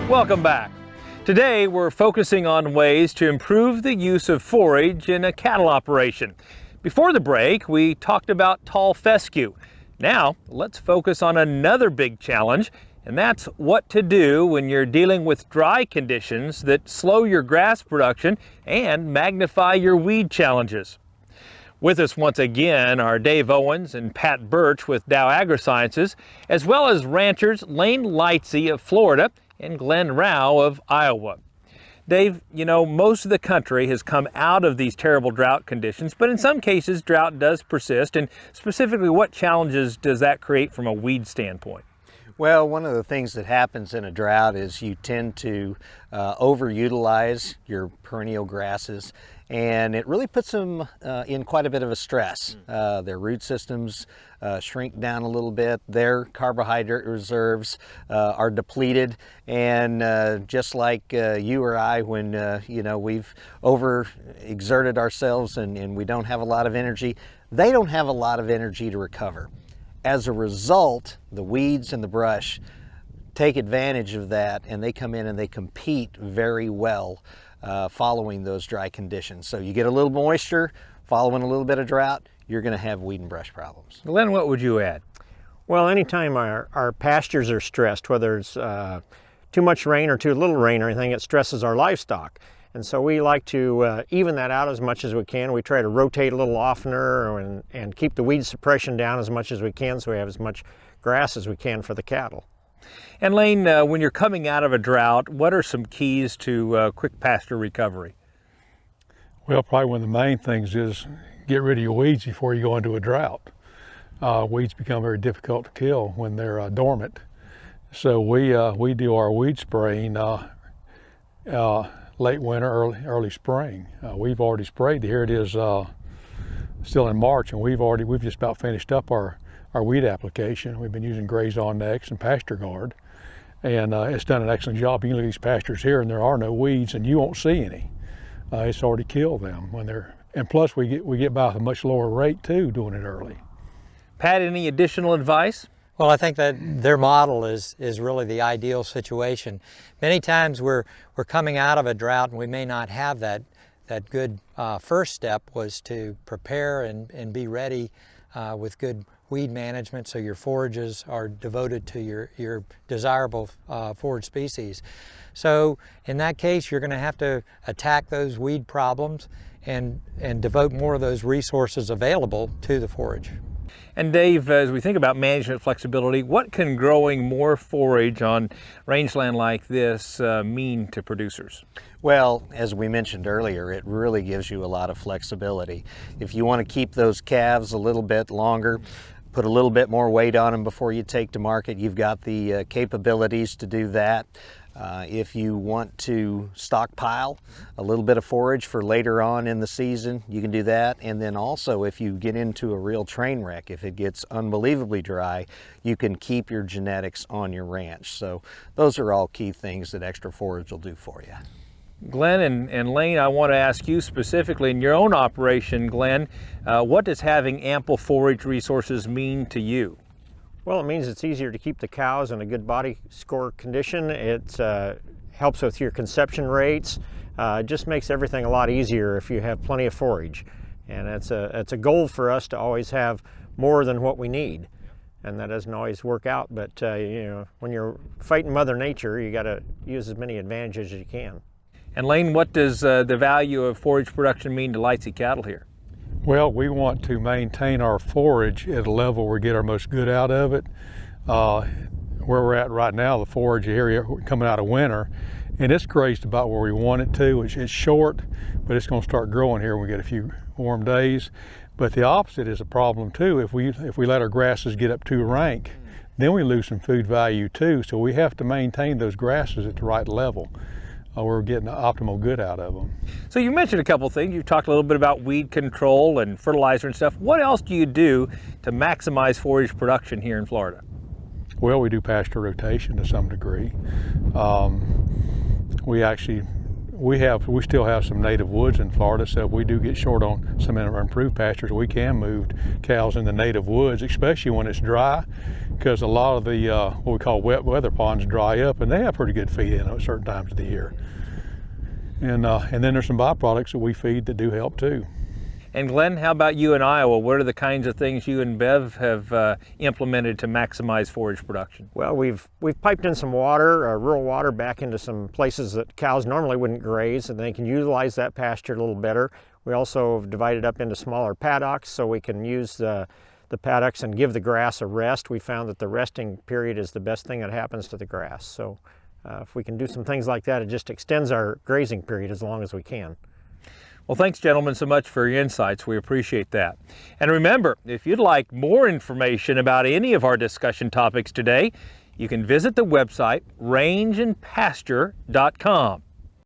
Welcome back. Today we're focusing on ways to improve the use of forage in a cattle operation. Before the break, we talked about tall fescue. Now let's focus on another big challenge, and that's what to do when you're dealing with dry conditions that slow your grass production and magnify your weed challenges. With us once again are Dave Owens and Pat Birch with Dow AgriSciences, as well as ranchers Lane Lightsey of Florida and Glenn Rao of Iowa. Dave, you know, most of the country has come out of these terrible drought conditions, but in some cases drought does persist. And specifically, what challenges does that create from a weed standpoint? Well, one of the things that happens in a drought is you tend to overutilize your perennial grasses, and it really puts them in quite a bit of a stress. Their root systems shrink down a little bit, their carbohydrate reserves are depleted, and just like you or I, when we've overexerted ourselves and we don't have a lot of energy, they don't have a lot of energy to recover. As a result, the weeds and the brush take advantage of that, and they come in and they compete very well following those dry conditions. So you get a little moisture, following a little bit of drought, you're going to have weed and brush problems. Glenn, what would you add? Well, anytime our pastures are stressed, whether it's too much rain or too little rain or anything, it stresses our livestock. And so we like to even that out as much as we can. We try to rotate a little oftener and keep the weed suppression down as much as we can, so we have as much grass as we can for the cattle. And Lane, when you're coming out of a drought, what are some keys to quick pasture recovery? Well, probably one of the main things is get rid of your weeds before you go into a drought. Weeds become very difficult to kill when they're dormant. So we do our weed spraying late winter, early spring. We've already sprayed. Here it is still in March, and we've just about finished up our weed application. We've been using Graze On Next and Pasture Guard, and it's done an excellent job. You can look at these pastures here, and there are no weeds, and you won't see any. It's already killed them when they're, and plus we get by with a much lower rate too doing it early. Pat, any additional advice? Well, I think that their model is really the ideal situation. Many times we're coming out of a drought and we may not have that good first step was to prepare and be ready with good weed management, so your forages are devoted to your desirable forage species. So in that case, you're going to have to attack those weed problems and devote more of those resources available to the forage. And Dave, as we think about management flexibility, what can growing more forage on rangeland like this mean to producers? Well, as we mentioned earlier, it really gives you a lot of flexibility. If you want to keep those calves a little bit longer, put a little bit more weight on them before you take to market, you've got the capabilities to do that. If you want to stockpile a little bit of forage for later on in the season, you can do that. And then also, if you get into a real train wreck, if it gets unbelievably dry, you can keep your genetics on your ranch. So those are all key things that extra forage will do for you. Glenn and Lane, I want to ask you specifically in your own operation, Glenn, what does having ample forage resources mean to you? Well, it means it's easier to keep the cows in a good body score condition. It helps with your conception rates. It just makes everything a lot easier if you have plenty of forage. And it's a goal for us to always have more than what we need. And that doesn't always work out, but when you're fighting Mother Nature, you got to use as many advantages as you can. And Lane, what does the value of forage production mean to Lightsey cattle here? Well, we want to maintain our forage at a level where we get our most good out of it. Where we're at right now, the forage area coming out of winter, and it's grazed about where we want it to. It's short, but it's going to start growing here when we get a few warm days. But the opposite is a problem too. If we let our grasses get up too rank, then we lose some food value too. So we have to maintain those grasses at the right level. We're getting the optimal good out of them. So you mentioned a couple things. You've talked a little bit about weed control and fertilizer and stuff. What else do you do to maximize forage production here in Florida? Well, we do pasture rotation to some degree. We actually we still have some native woods in Florida, so if we do get short on some of our improved pastures, we can move cows in the native woods, especially when it's dry, because a lot of the what we call wet weather ponds dry up, and they have pretty good feed in at certain times of the year. And then there's some byproducts that we feed that do help too. And Glenn, how about you in Iowa? What are the kinds of things you and Bev have implemented to maximize forage production? Well, we've piped in some water, rural water, back into some places that cows normally wouldn't graze, and they can utilize that pasture a little better. We also have divided up into smaller paddocks so we can use the paddocks and give the grass a rest. We found that the resting period is the best thing that happens to the grass. So if we can do some things like that, it just extends our grazing period as long as we can. Well, thanks, gentlemen, so much for your insights. We appreciate that. And remember, if you'd like more information about any of our discussion topics today, you can visit the website rangeandpasture.com.